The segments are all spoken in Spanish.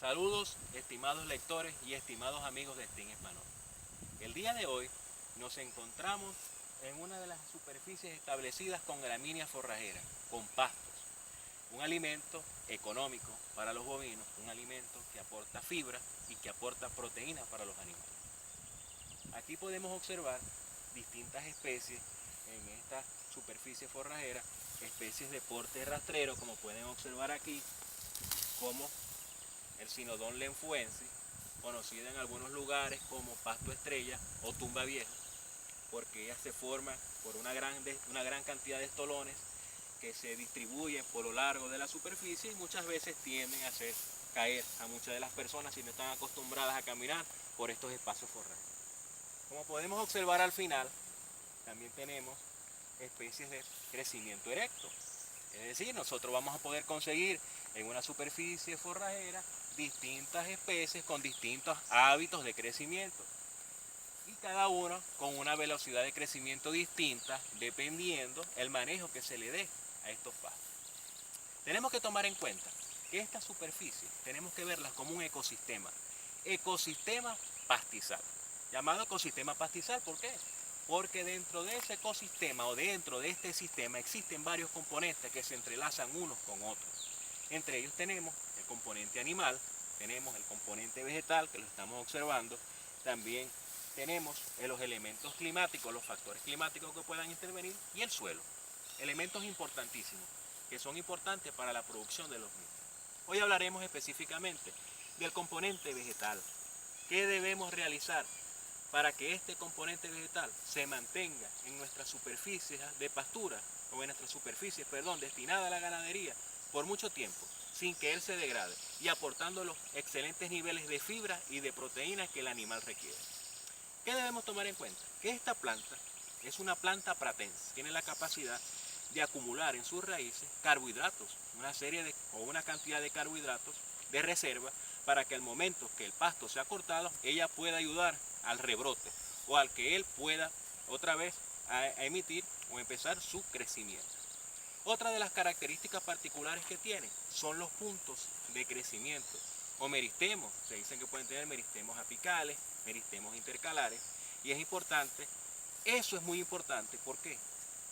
Saludos, estimados lectores y estimados amigos de Steam Español. El día de hoy nos encontramos en una de las superficies establecidas con gramínea forrajera, con pastos, un alimento económico para los bovinos, un alimento que aporta fibra y que aporta proteínas para los animales. Aquí podemos observar distintas especies en esta superficie forrajera, especies de porte rastrero, como pueden observar aquí, como el Cynodon lenfuensis, conocida en algunos lugares como pasto estrella o tumba vieja, porque ella se forma por una gran cantidad de estolones que se distribuyen por lo largo de la superficie y muchas veces tienden a hacer caer a muchas de las personas si no están acostumbradas a caminar por estos espacios forrajeros. Como podemos observar al final, también tenemos especies de crecimiento erecto. Es decir, nosotros vamos a poder conseguir en una superficie forrajera distintas especies con distintos hábitos de crecimiento y cada uno con una velocidad de crecimiento distinta dependiendo el manejo que se le dé a estos pastos. Tenemos que tomar en cuenta que estas superficies tenemos que verlas como un ecosistema pastizal. Llamado ecosistema pastizal, ¿por qué? Porque dentro de ese ecosistema o dentro de este sistema existen varios componentes que se entrelazan unos con otros. Entre ellos tenemos el componente animal, tenemos el componente vegetal, que lo estamos observando, también tenemos los elementos climáticos, los factores climáticos que puedan intervenir, y el suelo. Elementos importantísimos, que son importantes para la producción de los mismos. Hoy hablaremos específicamente del componente vegetal. ¿Qué debemos realizar para que este componente vegetal se mantenga en nuestras superficies de pastura, o en nuestras superficies, destinadas a la ganadería, por mucho tiempo, sin que él se degrade y aportando los excelentes niveles de fibra y de proteína que el animal requiere? ¿Qué debemos tomar en cuenta? Que esta planta es una planta pratense, tiene la capacidad de acumular en sus raíces carbohidratos, una cantidad de carbohidratos de reserva para que al momento que el pasto sea cortado, ella pueda ayudar al rebrote o al que él pueda otra vez a emitir o empezar su crecimiento. Otra de las características particulares que tiene son los puntos de crecimiento o meristemos. Se dicen que pueden tener meristemos apicales, meristemos intercalares, y es importante, eso es muy importante. ¿Por qué?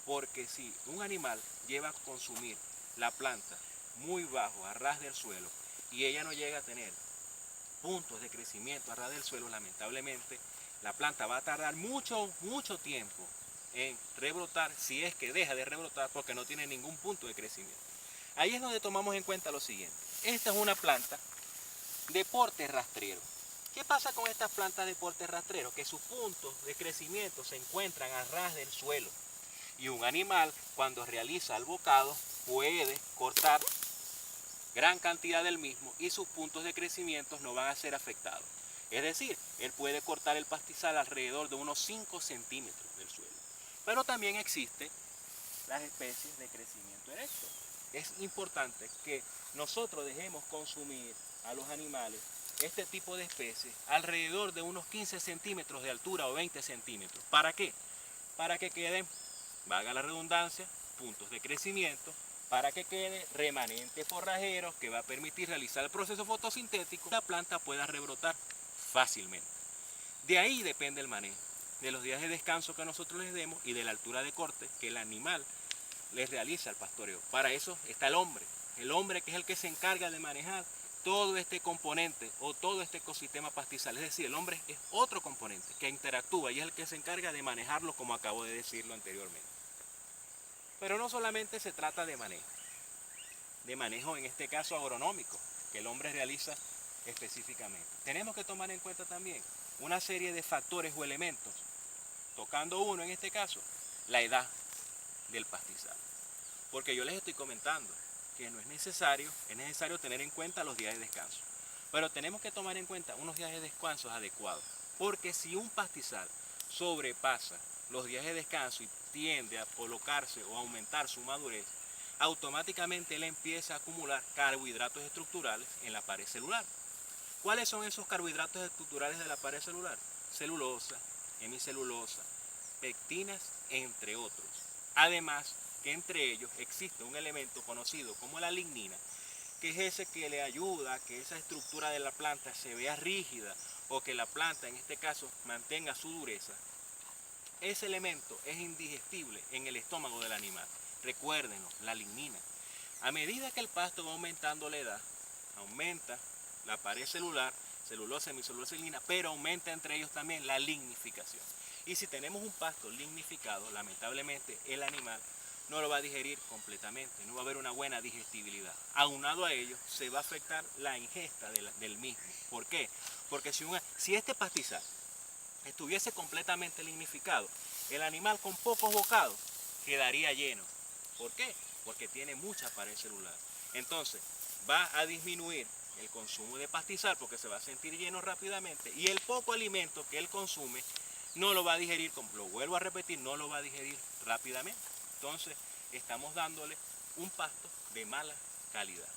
Porque si un animal lleva a consumir la planta muy bajo, a ras del suelo, y ella no llega a tener puntos de crecimiento a ras del suelo, lamentablemente la planta va a tardar mucho tiempo en rebrotar, si es que deja de rebrotar, porque no tiene ningún punto de crecimiento. Ahí es donde tomamos en cuenta lo siguiente. Esta es una planta de porte rastrero. ¿Qué pasa con estas plantas de porte rastrero? Que sus puntos de crecimiento se encuentran a ras del suelo. Y un animal, cuando realiza el bocado, puede cortar gran cantidad del mismo y sus puntos de crecimiento no van a ser afectados. Es decir, él puede cortar el pastizal alrededor de unos 5 centímetros del suelo. Pero también existen las especies de crecimiento erecto. Es importante que nosotros dejemos consumir a los animales este tipo de especies alrededor de unos 15 centímetros de altura o 20 centímetros. ¿Para qué? Para que queden, valga la redundancia, puntos de crecimiento, para que quede remanente forrajero que va a permitir realizar el proceso fotosintético y la planta pueda rebrotar fácilmente. De ahí depende el manejo, de los días de descanso que nosotros les demos y de la altura de corte que el animal les realiza al pastoreo. Para eso está el hombre que es el que se encarga de manejar todo este componente o todo este ecosistema pastizal. Es decir, el hombre es otro componente que interactúa y es el que se encarga de manejarlo, como acabo de decirlo anteriormente. Pero no solamente se trata de manejo en este caso agronómico, que el hombre realiza específicamente. Tenemos que tomar en cuenta también una serie de factores o elementos, tocando uno en este caso, la edad del pastizal. Porque yo les estoy comentando que no es necesario tener en cuenta los días de descanso. Pero tenemos que tomar en cuenta unos días de descanso adecuados. Porque si un pastizal sobrepasa los días de descanso y tiende a colocarse o aumentar su madurez, automáticamente él empieza a acumular carbohidratos estructurales en la pared celular. ¿Cuáles son esos carbohidratos estructurales de la pared celular? Celulosa, hemicelulosa, pectinas, entre otros. Además, que entre ellos existe un elemento conocido como la lignina, que es ese que le ayuda a que esa estructura de la planta se vea rígida o que la planta en este caso mantenga su dureza, ese elemento es indigestible en el estómago del animal. Recuérdenlo, la lignina. A medida que el pasto va aumentando la edad, aumenta la pared celular, celulosa, hemicelulosa y lignina, pero aumenta entre ellos también la lignificación. Y si tenemos un pasto lignificado, lamentablemente el animal no lo va a digerir completamente, no va a haber una buena digestibilidad. Aunado a ello, se va a afectar la ingesta del mismo. ¿Por qué? Porque si este pastizal estuviese completamente lignificado, el animal con pocos bocados quedaría lleno. ¿Por qué? Porque tiene mucha pared celular. Entonces, va a disminuir el consumo de pastizal porque se va a sentir lleno rápidamente y el poco alimento que él consume no lo va a digerir, como lo vuelvo a repetir, no lo va a digerir rápidamente. Entonces, estamos dándole un pasto de mala calidad.